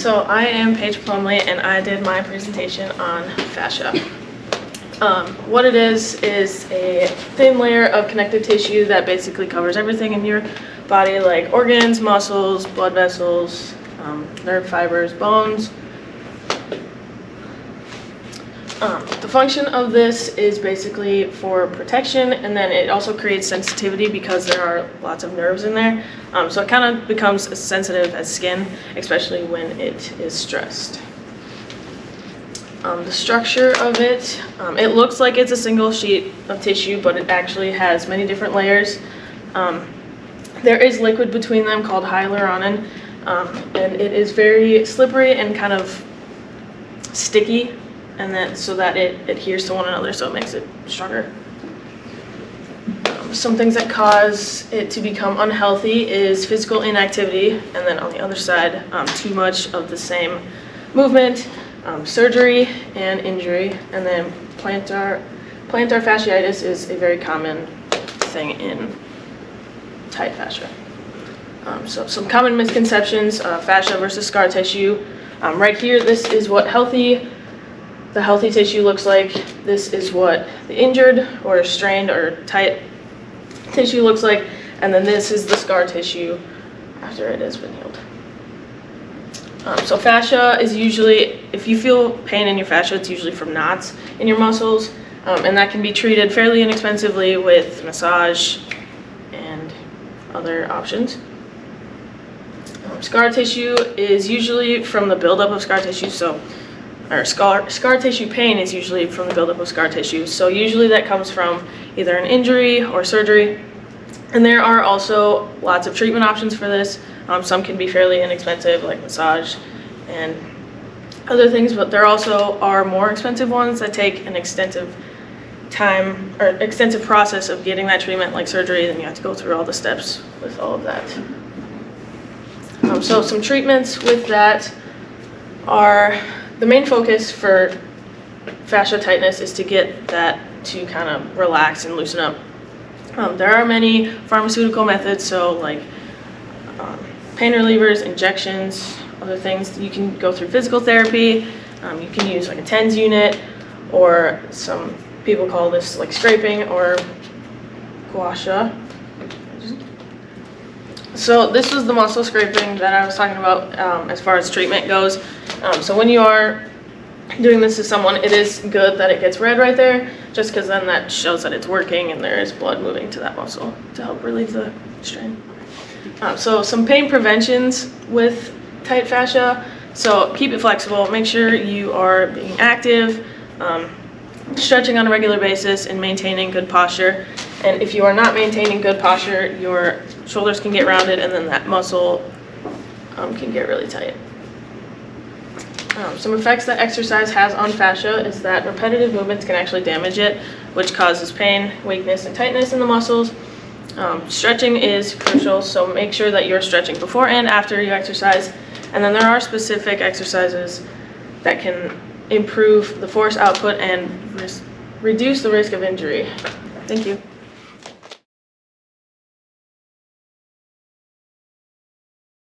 So I am Paige Plumley, and I did my presentation on fascia. What it is a thin layer of connective tissue that basically covers everything in your body, like organs, muscles, blood vessels, nerve fibers, bones. The function of this is basically for protection, and then it also creates sensitivity because there are lots of nerves in there. So it kind of becomes as sensitive as skin, especially when it is stressed. The structure of it, it looks like it's a single sheet of tissue, but it actually has many different layers. There is liquid between them called hyaluronin, and it is very slippery and kind of sticky, and then so that it adheres to one another, so it makes it stronger. Some things that cause it to become unhealthy is physical inactivity, and then on the other side, too much of the same movement, surgery and injury, and then plantar fasciitis is a very common thing in tight fascia. So some common misconceptions, fascia versus scar tissue. Right here, this is what the healthy tissue looks like. This is what the injured or strained or tight tissue looks like, and then this is the scar tissue after it has been healed. So fascia is usually, if you feel pain in your fascia, it's usually from knots in your muscles, and that can be treated fairly inexpensively with massage and other options. Scar tissue is usually from the buildup of scar tissue, scar tissue pain is usually from the buildup of scar tissue. So usually that comes from either an injury or surgery. And there are also lots of treatment options for this. Some can be fairly inexpensive, like massage and other things, but there also are more expensive ones that take an extensive time or extensive process of getting that treatment, like surgery. Then you have to go through all the steps with all of that. So some treatments with that are, the main focus for fascia tightness is to get that to kind of relax and loosen up. There are many pharmaceutical methods, so like pain relievers, injections, other things. You can go through physical therapy. You can use like a TENS unit, or some people call this like scraping or gua sha. So this was the muscle scraping that I was talking about as far as treatment goes. So when you are doing this to someone, it is good that it gets red right there, just because then that shows that it's working and there is blood moving to that muscle to help relieve the strain. So some pain preventions with tight fascia. So keep it flexible. Make sure you are being active, stretching on a regular basis, and maintaining good posture. And if you are not maintaining good posture, your shoulders can get rounded, and then that muscle can get really tight. Some effects that exercise has on fascia is that repetitive movements can actually damage it, which causes pain, weakness, and tightness in the muscles. Stretching is crucial, so make sure that you're stretching before and after you exercise. And then there are specific exercises that can improve the force output and reduce the risk of injury. Thank you.